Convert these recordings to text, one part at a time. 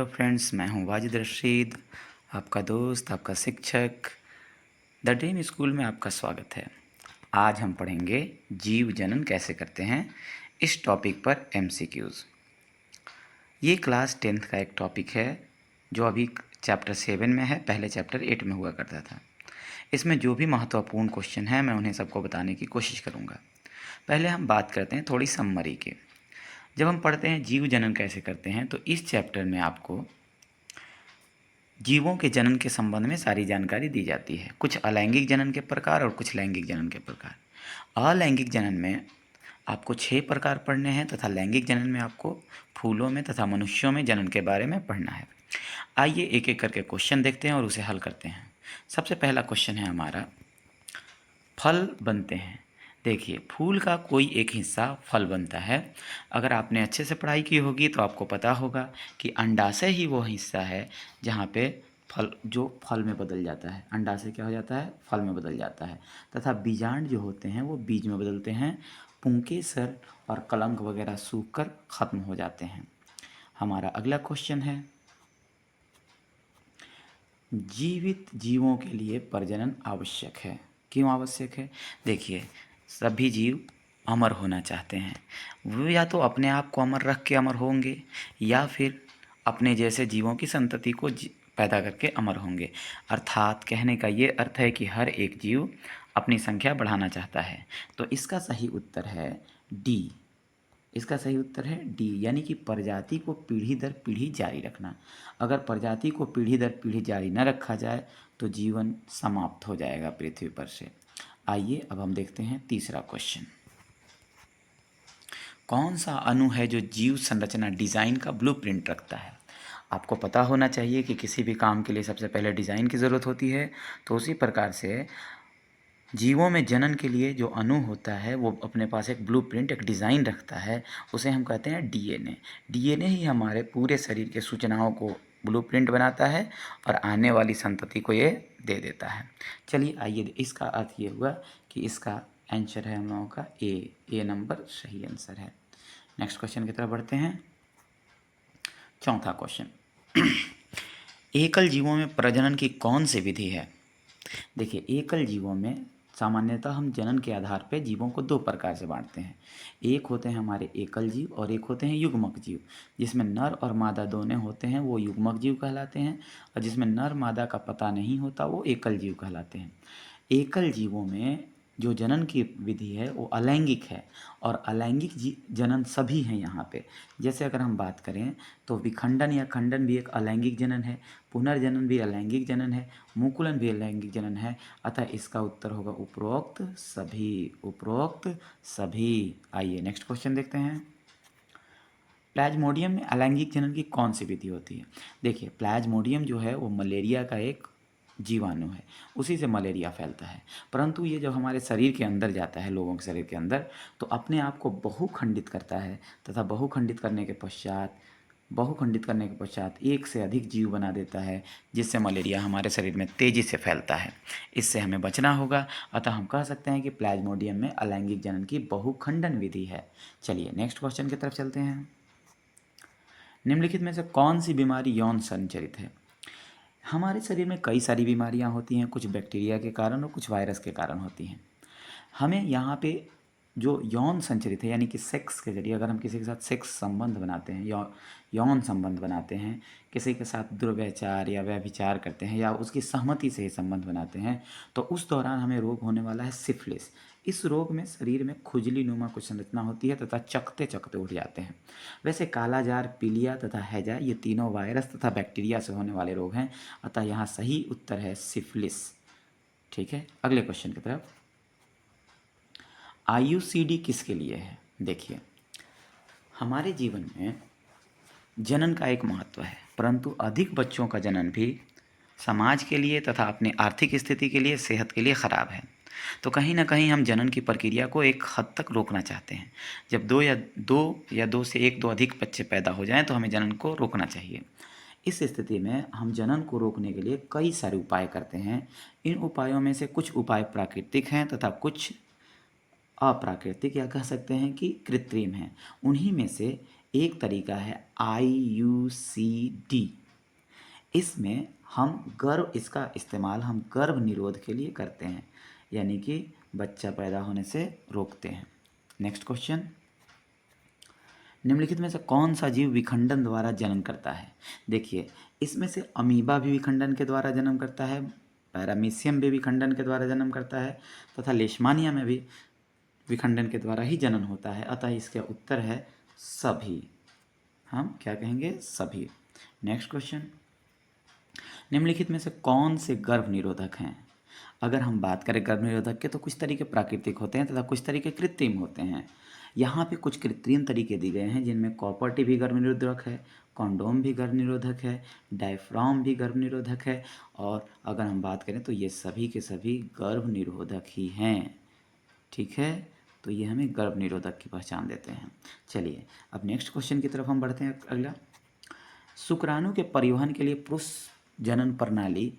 Hello friends, मैं हूं वाजिद रशीद, आपका दोस्त, आपका शिक्षक। द ड्रीम स्कूल में आपका स्वागत है। आज हम पढ़ेंगे जीव जनन कैसे करते हैं, इस टॉपिक पर एमसीक्यूज़। ये क्लास 10th का एक टॉपिक है जो अभी चैप्टर 7 में है, पहले चैप्टर 8 में हुआ करता था। इसमें जो भी महत्वपूर्ण क्वेश्चन हैं मैं उन्हें सबको बताने की कोशिश करूँगा। पहले हम बात करते हैं थोड़ी समरी की। जब हम पढ़ते हैं जीव जनन कैसे करते हैं तो इस चैप्टर में आपको जीवों के जनन के संबंध में सारी जानकारी दी जाती है। कुछ अलैंगिक जनन के प्रकार और कुछ लैंगिक जनन के प्रकार। अलैंगिक जनन में आपको 6 प्रकार पढ़ने हैं तथा लैंगिक जनन में आपको फूलों में तथा मनुष्यों में जनन के बारे में पढ़ना है। आइए एक एक करके क्वेश्चन देखते हैं और उसे हल करते हैं। सबसे पहला क्वेश्चन है हमारा, फल बनते हैं। देखिए, फूल का कोई एक हिस्सा फल बनता है। अगर आपने अच्छे से पढ़ाई की होगी तो आपको पता होगा कि अंडाशय ही वो हिस्सा है जहाँ पे फल में बदल जाता है। अंडाशय क्या हो जाता है? फल में बदल जाता है। तथा बीजांड जो होते हैं वो बीज में बदलते हैं। पुंकेसर और कलंक वगैरह सूख कर खत्म हो जाते हैं। हमारा अगला क्वेश्चन है, जीवित जीवों के लिए प्रजनन आवश्यक है। क्यों आवश्यक है? देखिए, सभी जीव अमर होना चाहते हैं। वो या तो अपने आप को अमर रख के अमर होंगे या फिर अपने जैसे जीवों की संतति को पैदा करके अमर होंगे। अर्थात कहने का ये अर्थ है कि हर एक जीव अपनी संख्या बढ़ाना चाहता है। तो इसका सही उत्तर है डी। इसका सही उत्तर है डी, यानी कि प्रजाति को पीढ़ी दर पीढ़ी जारी रखना। अगर प्रजाति को पीढ़ी दर पीढ़ी जारी न रखा जाए तो जीवन समाप्त हो जाएगा पृथ्वी पर से। आइए अब हम देखते हैं तीसरा क्वेश्चन। कौन सा अणु है जो जीव संरचना डिज़ाइन का ब्लूप्रिंट रखता है? आपको पता होना चाहिए कि किसी भी काम के लिए सबसे पहले डिज़ाइन की ज़रूरत होती है। तो उसी प्रकार से जीवों में जनन के लिए जो अणु होता है वो अपने पास एक ब्लूप्रिंट, एक डिज़ाइन रखता है। उसे हम कहते हैं डीएनए। डीएनए ही हमारे पूरे शरीर के सूचनाओं को ब्लूप्रिंट बनाता है और आने वाली संतति को ये दे देता है। चलिए आइए, इसका अर्थ ये हुआ कि इसका आंसर है हम लोगों का ए नंबर सही आंसर है। नेक्स्ट क्वेश्चन की तरफ बढ़ते हैं। चौथा क्वेश्चन, एकल जीवों में प्रजनन की कौन सी विधि है? देखिए, एकल जीवों में सामान्यतः हम जनन के आधार पर जीवों को 2 प्रकार से बांटते हैं। एक होते हैं हमारे एकल जीव और एक होते हैं युग्मक जीव। जिसमें नर और मादा दोनों होते हैं वो युग्मक जीव कहलाते हैं, और जिसमें नर मादा का पता नहीं होता वो एकल जीव कहलाते हैं। एकल जीवों में जो जनन की विधि है वो अलैंगिक है, और अलैंगिक जनन सभी हैं यहाँ पे। जैसे अगर हम बात करें तो विखंडन या खंडन भी एक अलैंगिक जनन है, पुनर्जनन भी अलैंगिक जनन है, मुकुलन भी अलैंगिक जनन है। अतः इसका उत्तर होगा उपरोक्त सभी। उपरोक्त सभी। आइए नेक्स्ट क्वेश्चन देखते हैं। प्लाज्मोडियम में अलैंगिक जनन की कौन सी विधि होती है? देखिए, प्लाज्मोडियम जो है वो मलेरिया का एक जीवाणु है, उसी से मलेरिया फैलता है। परंतु ये जब हमारे शरीर के अंदर जाता है, लोगों के शरीर के अंदर, तो अपने आप को बहुखंडित करता है तथा बहुखंडित करने के पश्चात एक से अधिक जीव बना देता है, जिससे मलेरिया हमारे शरीर में तेज़ी से फैलता है। इससे हमें बचना होगा। अतः हम कह सकते हैं कि प्लाज्मोडियम में अलैंगिक जनन की बहुखंडन विधि है। चलिए नेक्स्ट क्वेश्चन की तरफ चलते हैं। निम्नलिखित में से कौन सी बीमारी यौन संचरित है? हमारे शरीर में कई सारी बीमारियां होती हैं, कुछ बैक्टीरिया के कारण और कुछ वायरस के कारण होती हैं। हमें यहाँ पे जो यौन संचरित है, यानी कि सेक्स के जरिए अगर हम किसी के साथ सेक्स संबंध बनाते हैं, यौन संबंध बनाते हैं, किसी के साथ दुर्व्यचार या व्यभिचार करते हैं या उसकी सहमति से ही संबंध बनाते हैं, तो उस दौरान हमें रोग होने वाला है सिफिलिस। इस रोग में शरीर में खुजली नुमा कुछ संरचना होती है तथा चकते चकते उठ जाते हैं। वैसे कालाजार, पीलिया तथा हैजा ये तीनों वायरस तथा बैक्टीरिया से होने वाले रोग हैं। अतः यहाँ सही उत्तर है सिफिलिस। ठीक है, अगले क्वेश्चन की तरफ। आईयूसीडी किसके लिए है? देखिए, हमारे जीवन में जनन का एक महत्व है, परंतु अधिक बच्चों का जनन भी समाज के लिए तथा अपनी आर्थिक स्थिति के लिए, सेहत के लिए ख़राब है। तो कहीं ना कहीं हम जनन की प्रक्रिया को एक हद तक रोकना चाहते हैं। जब दो से एक दो अधिक बच्चे पैदा हो जाएं तो हमें जनन को रोकना चाहिए। इस स्थिति में हम जनन को रोकने के लिए कई सारे उपाय करते हैं। इन उपायों में से कुछ उपाय प्राकृतिक हैं तथा कुछ अप्राकृतिक या कह सकते हैं कि कृत्रिम हैं। उन्हीं में से एक तरीका है IUCD। इसमें इसका इस्तेमाल हम गर्भ निरोध के लिए करते हैं, यानी कि बच्चा पैदा होने से रोकते हैं। नेक्स्ट क्वेश्चन, निम्नलिखित में से कौन सा जीव विखंडन द्वारा जन्म करता है? देखिए, इसमें से अमीबा भी विखंडन के द्वारा जन्म करता है, पैरामीशियम भी विखंडन के द्वारा जन्म करता है, तथा लेशमानिया में भी विखंडन के द्वारा ही जनन होता है। अतः इसका उत्तर है सभी। हम क्या कहेंगे? सभी। नेक्स्ट क्वेश्चन, निम्नलिखित में से कौन से गर्भ निरोधक हैं? अगर हम बात करें गर्भ निरोधक के, तो कुछ तरीके प्राकृतिक होते हैं तथा कुछ तरीके कृत्रिम होते हैं। यहाँ पे कुछ कृत्रिम तरीके दिए गए हैं, जिनमें कॉपर टी भी गर्भ निरोधक है, कॉन्डोम भी गर्भ निरोधक है, डायफ्राम भी गर्भ निरोधक है, और अगर हम बात करें तो ये सभी के सभी गर्भ निरोधक ही हैं। ठीक है, तो ये हमें गर्भ निरोधक की पहचान देते हैं। चलिए अब नेक्स्ट क्वेश्चन की तरफ हम बढ़ते हैं। अगला, शुक्राणु के परिवहन के लिए पुरुष जनन प्रणाली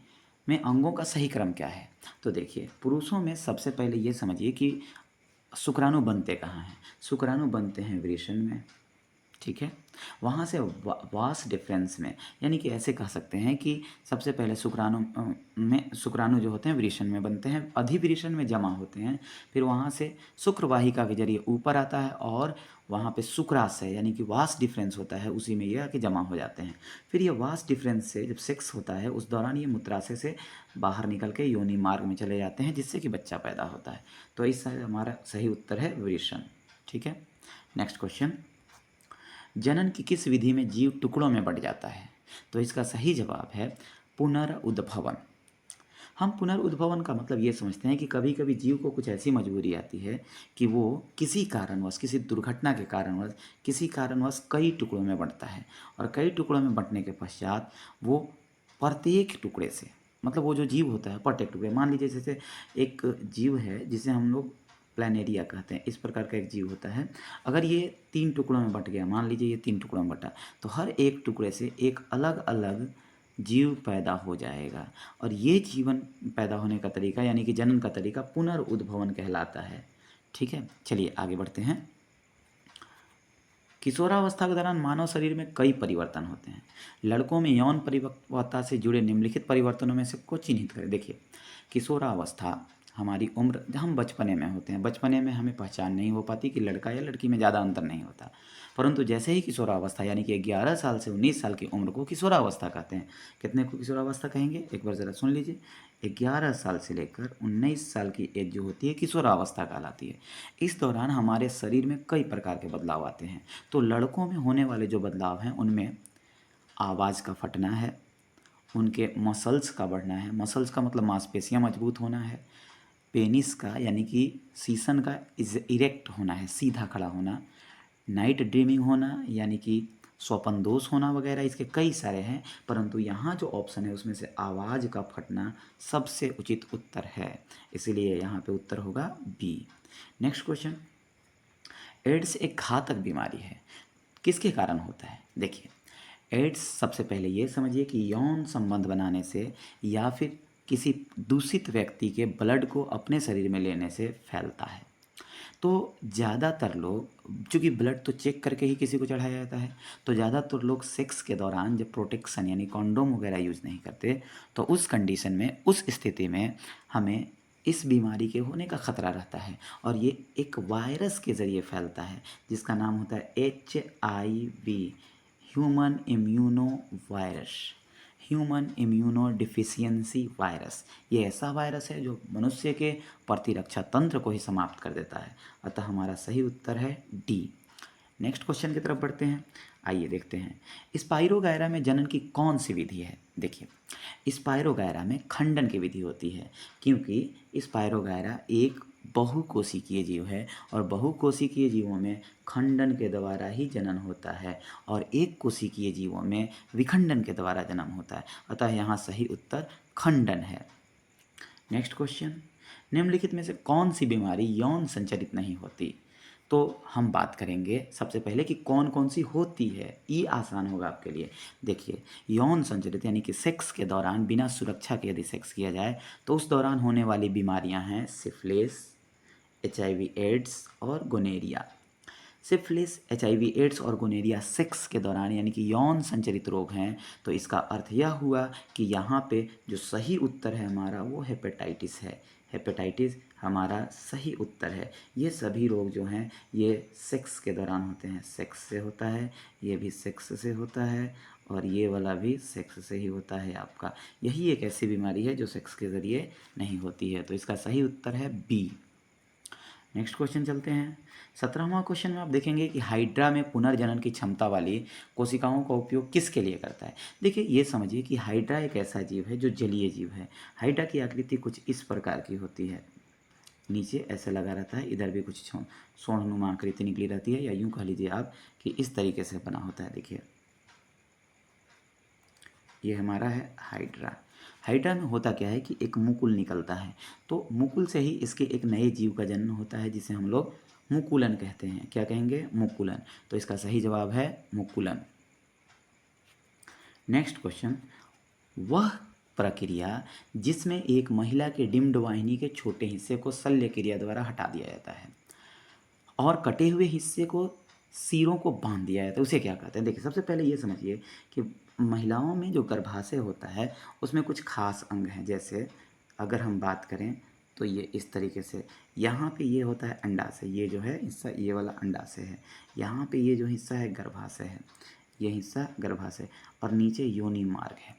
में अंगों का सही क्रम क्या है? तो देखिए, पुरुषों में सबसे पहले ये समझिए कि शुक्राणु बनते कहाँ हैं। शुक्राणु बनते हैं वृषण में, ठीक है। वहाँ से वास डिफरेंस में, यानी कि ऐसे कह सकते हैं कि सबसे पहले शुक्राणु जो होते हैं वृषण में बनते हैं, अधिवृषण में जमा होते हैं, फिर वहाँ से शुक्रवाहिका के जरिए ऊपर आता है और वहाँ पे शुक्राशय यानी कि वास डिफरेंस होता है, उसी में ये आके जमा हो जाते हैं। फिर ये वास डिफरेंस से जब सेक्स होता है उस दौरान ये मूत्राशय से बाहर निकल के योनि मार्ग में चले जाते हैं, जिससे कि बच्चा पैदा होता है। तो इस हमारा सही उत्तर है वृषण। ठीक है। नेक्स्ट क्वेश्चन, जनन की किस विधि में जीव टुकड़ों में बंट जाता है? तो इसका सही जवाब है पुनर्उद्भवन। हम पुनर्उद्भवन का मतलब ये समझते हैं कि कभी कभी जीव को कुछ ऐसी मजबूरी आती है कि वो किसी कारणवश, किसी दुर्घटना के कारणवश, किसी कारणवश कई टुकड़ों में बंटता है, और कई टुकड़ों में बंटने के पश्चात वो प्रत्येक टुकड़े से, मतलब वो जो जीव होता है प्रत्येक टुकड़े, मान लीजिए जैसे एक जीव है जिसे हम लोग प्लानेरिया कहते हैं, इस प्रकार का एक जीव होता है। अगर ये 3 टुकड़ों में बंट गया, मान लीजिए ये 3 टुकड़ों में बंटा, तो हर एक टुकड़े से एक अलग अलग जीव पैदा हो जाएगा, और ये जीवन पैदा होने का तरीका यानी कि जनन का तरीका पुनर्उद्भवन कहलाता है। ठीक है, चलिए आगे बढ़ते हैं। किशोरावस्था के दौरान मानव शरीर में कई परिवर्तन होते हैं। लड़कों में यौन परिपक्वता से जुड़े निम्नलिखित परिवर्तनों में से को चिन्हित करें। देखिए, किशोरावस्था हमारी उम्र, हम बचपने में होते हैं, बचपने में हमें पहचान नहीं हो पाती कि लड़का या लड़की में ज़्यादा अंतर नहीं होता, परंतु जैसे ही किशोरावस्था यानी कि 11 साल से 19 साल की उम्र को किशोरावस्था कहते हैं। कितने को किशोरावस्था कहेंगे, एक बार ज़रा सुन लीजिए। 11 साल से लेकर 19 साल की एज जो होती है किशोरावस्था कहलाती है। इस दौरान हमारे शरीर में कई प्रकार के बदलाव आते हैं। तो लड़कों में होने वाले जो बदलाव हैं उनमें आवाज़ का फटना है, उनके मसल्स का बढ़ना है, मसल्स का मतलब मांसपेशियां मजबूत होना है, पेनिस का यानी कि सीसन का इरेक्ट होना है, सीधा खड़ा होना, नाइट ड्रीमिंग होना यानी कि स्वपन दोष होना वगैरह, इसके कई सारे हैं, परंतु यहाँ जो ऑप्शन है उसमें से आवाज़ का फटना सबसे उचित उत्तर है, इसीलिए यहाँ पे उत्तर होगा बी। नेक्स्ट क्वेश्चन, एड्स एक घातक बीमारी है, किसके कारण होता है? देखिए, एड्स सबसे पहले ये समझिए कि यौन संबंध बनाने से या फिर किसी दूषित व्यक्ति के ब्लड को अपने शरीर में लेने से फैलता है। तो ज़्यादातर लोग, चूँकि ब्लड तो चेक करके ही किसी को चढ़ाया जाता है, तो ज़्यादातर लोग सेक्स के दौरान जब प्रोटेक्शन यानी कॉन्डोम वगैरह यूज़ नहीं करते, तो उस कंडीशन में, उस स्थिति में हमें इस बीमारी के होने का खतरा रहता है, और ये एक वायरस के ज़रिए फैलता है जिसका नाम होता है HIV, human immuno virus, human immuno deficiency virus. ये ऐसा वायरस है जो मनुष्य के प्रतिरक्षा तंत्र को ही समाप्त कर देता है, अतः हमारा सही उत्तर है डी। नेक्स्ट क्वेश्चन की तरफ बढ़ते हैं, आइए देखते हैं। स्पाइरोगायरा में जनन की कौन सी विधि है? देखिए, स्पाइरोगायरा में खंडन की विधि होती है, क्योंकि स्पाइरोगायरा एक बहुकोशिकीय जीव है, और बहुकोशिकीय जीवों में खंडन के द्वारा ही जनन होता है, और एक कोशिकीय जीवों में विखंडन के द्वारा जन्म होता है, अतः यहाँ सही उत्तर खंडन है। नेक्स्ट क्वेश्चन, निम्नलिखित में से कौन सी बीमारी यौन संचरित नहीं होती? तो हम बात करेंगे सबसे पहले कि कौन कौन सी होती है, ये आसान होगा आपके लिए। देखिए, यौन संचरित यानी कि सेक्स के दौरान बिना सुरक्षा के यदि सेक्स किया जाए तो उस दौरान होने वाली बीमारियां हैं सिफिलिस, HIV एड्स और गोनेरिया। सिफिलिस, HIV एड्स और गोनेरिया सेक्स के दौरान यानी कि यौन संचरित रोग हैं, तो इसका अर्थ यह हुआ कि यहाँ पे जो सही उत्तर है हमारा वो हेपेटाइटिस है। हेपेटाइटिस हमारा सही उत्तर है। ये सभी रोग जो हैं ये सेक्स के दौरान होते हैं, सेक्स से होता है, ये भी सेक्स से होता है और ये वाला भी सेक्स से ही होता है आपका। यही एक ऐसी बीमारी है जो सेक्स के ज़रिए नहीं होती है, तो इसका सही उत्तर है बी। नेक्स्ट क्वेश्चन चलते हैं। 17वां क्वेश्चन में आप देखेंगे कि हाइड्रा में पुनर्जनन की क्षमता वाली कोशिकाओं का उपयोग किसके लिए करता है। देखिए ये समझिए कि हाइड्रा एक ऐसा जीव है जो जलीय जीव है। हाइड्रा की आकृति कुछ इस प्रकार की होती है, नीचे ऐसे लगा रहता है, इधर भी कुछ सोहनुमा आकृति निकली रहती है, या यूँ कह लीजिए आप कि इस तरीके से बना होता है। देखिए ये हमारा है हाइड्रा। हाइड्रा में होता क्या है कि एक मुकुल निकलता है, तो मुकुल से ही इसके एक नए जीव का जन्म होता है जिसे हम लोग मुकुलन कहते हैं। क्या कहेंगे? मुकुलन। तो इसका सही जवाब है मुकुलन। नेक्स्ट क्वेश्चन, वह प्रक्रिया जिसमें एक महिला के डिम्ड वाहिनी के छोटे हिस्से को शल्य क्रिया द्वारा हटा दिया जाता है और कटे हुए हिस्से को सिरों को बांध दिया जाता है, उसे क्या कहते हैं? देखिए सबसे पहले ये समझिए कि महिलाओं में जो गर्भाशय होता है उसमें कुछ खास अंग हैं। जैसे अगर हम बात करें तो ये इस तरीके से, यहाँ पे ये होता है अंडाशय, ये जो है हिस्सा ये वाला अंडाशय है, यहाँ पे ये जो हिस्सा है गर्भाशय है, ये हिस्सा गर्भाशय, और नीचे योनि मार्ग है।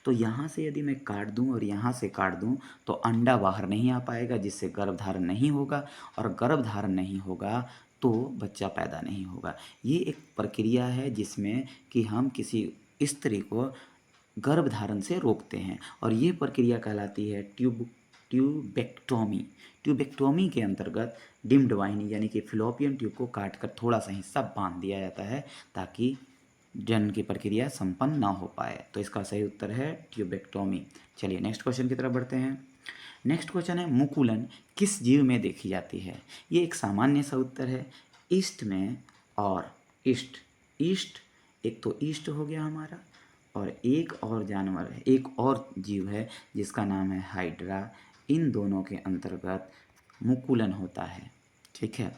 तो यहाँ से यदि मैं काट दूँ और यहाँ से काट दूँ तो अंडा बाहर नहीं आ पाएगा, जिससे गर्भधारण नहीं होगा, और गर्भधारण नहीं होगा तो बच्चा पैदा नहीं होगा। ये एक प्रक्रिया है जिसमें कि हम किसी स्त्री को गर्भधारण से रोकते हैं, और ये प्रक्रिया कहलाती है ट्यूबेक्टोमी। ट्यूबेक्टोमी के अंतर्गत डिम्ड वाहिनी यानी कि फिलोपियन ट्यूब को काटकर थोड़ा सा हिस्सा बांध दिया जाता है ताकि जनन की प्रक्रिया संपन्न ना हो पाए। तो इसका सही उत्तर है ट्यूबेक्टोमी। चलिए नेक्स्ट क्वेश्चन की तरफ बढ़ते हैं। नेक्स्ट क्वेश्चन है, मुकुलन किस जीव में देखी जाती है? ये एक सामान्य सा उत्तर है, ईस्ट में और ईस्ट। ईस्ट एक तो ईस्ट हो गया हमारा, और एक और जानवर है, एक और जीव है जिसका नाम है हाइड्रा। इन दोनों के अंतर्गत मुकुलन होता है। ठीक है।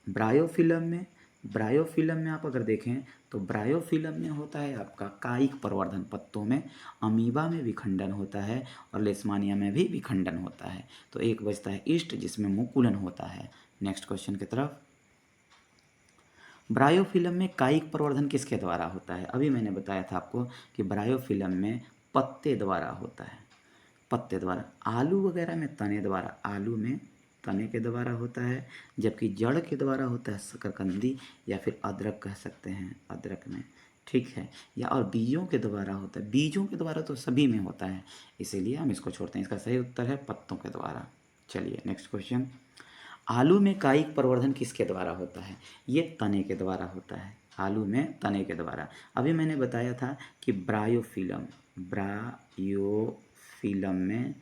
ब्रायोफिलम में आप अगर देखें तो ब्रायोफिलम में होता है आपका कायिक प्रवर्धन, पत्तों में। अमीबा में विखंडन होता है और लेशमानिया में भी विखंडन होता है। तो एक बचता है ईस्ट जिसमें मुकुलन होता है। नेक्स्ट क्वेश्चन की तरफ। ब्रायोफिलम में कायिक प्रवर्धन किसके द्वारा होता है? अभी मैंने बताया था आपको कि ब्रायोफिलम में पत्ते द्वारा होता है, पत्ते द्वारा। आलू वगैरह में तने द्वारा, आलू में तने के द्वारा होता है, जबकि जड़ के द्वारा होता है शकरकंदी, या फिर अदरक कह सकते हैं, अदरक में। ठीक है। या और बीजों के द्वारा होता है, बीजों के द्वारा तो सभी में होता है, इसीलिए हम इसको छोड़ते हैं। इसका सही उत्तर है पत्तों के द्वारा। चलिए नेक्स्ट क्वेश्चन। आलू में कायिक प्रवर्धन किसके द्वारा होता है? ये तने के द्वारा होता है, आलू में तने के द्वारा। अभी मैंने बताया था कि ब्रायोफिलम में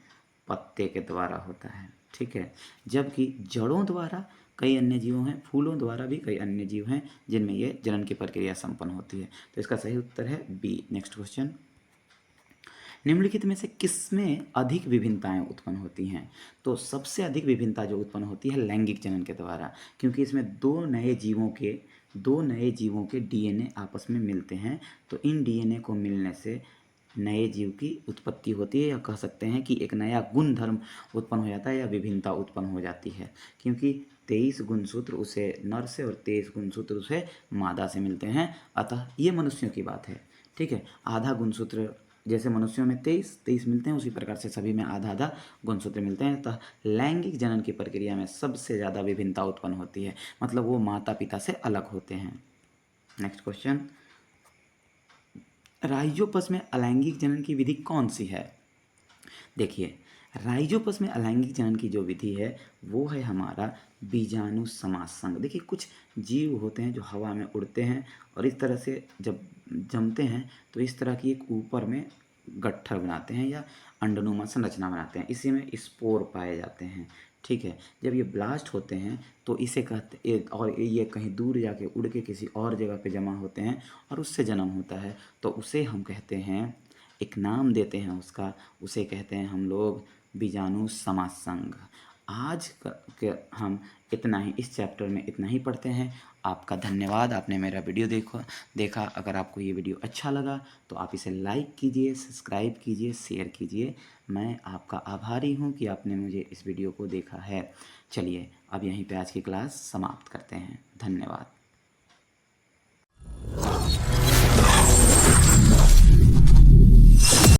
पत्ते के द्वारा होता है। ठीक है। जबकि जड़ों द्वारा कई अन्य जीव हैं, फूलों द्वारा भी कई अन्य जीव हैं जिनमें ये जनन की प्रक्रिया संपन्न होती है। तो इसका सही उत्तर है बी। Next question. निम्नलिखित में से किसमें अधिक विभिन्नताएं उत्पन्न होती हैं? तो सबसे अधिक विभिन्नता जो उत्पन्न होती है लैंगिक जनन के द्वारा, क्योंकि इसमें दो नए जीवों के डीएनए आपस में मिलते हैं। तो इन डीएनए को मिलने से नए जीव की उत्पत्ति होती है, या कह सकते हैं कि एक नया गुण धर्म उत्पन्न हो जाता है, या विभिन्नता उत्पन्न हो जाती है। क्योंकि 23 गुणसूत्र उसे नर से और 23 गुणसूत्र उसे मादा से मिलते हैं। अतः ये मनुष्यों की बात है। ठीक है। आधा गुणसूत्र जैसे मनुष्यों में 23 मिलते हैं, उसी प्रकार से सभी में आधा आधा गुणसूत्र मिलते हैं। अतः लैंगिक जनन की प्रक्रिया में सबसे ज़्यादा विभिन्नता उत्पन्न होती है, मतलब वो माता पिता से अलग होते हैं। Next question. राइजोपस में अलैंगिक जनन की विधि कौन सी है? देखिए राइजोपस में अलैंगिक जनन की जो विधि है वो है हमारा बीजाणु समासंग। देखिए कुछ जीव होते हैं जो हवा में उड़ते हैं और इस तरह से जब जमते हैं तो इस तरह की एक ऊपर में गट्ठर बनाते हैं या अंडनुमा संरचना बनाते हैं, इसी में स्पोर पाए जाते हैं। ठीक है। जब ये ब्लास्ट होते हैं तो इसे कहते, और ये कहीं दूर जाके उड़ के किसी और जगह पे जमा होते हैं और उससे जन्म होता है, तो उसे हम कहते हैं, एक नाम देते हैं उसका, उसे कहते हैं हम लोग बीजाणु समासंग। आज हम इतना ही इस चैप्टर में इतना ही पढ़ते हैं। आपका धन्यवाद, आपने मेरा वीडियो देखा। अगर आपको ये वीडियो अच्छा लगा तो आप इसे लाइक कीजिए, सब्सक्राइब कीजिए, शेयर कीजिए। मैं आपका आभारी हूँ कि आपने मुझे इस वीडियो को देखा है। चलिए अब यहीं पे आज की क्लास समाप्त करते हैं। धन्यवाद।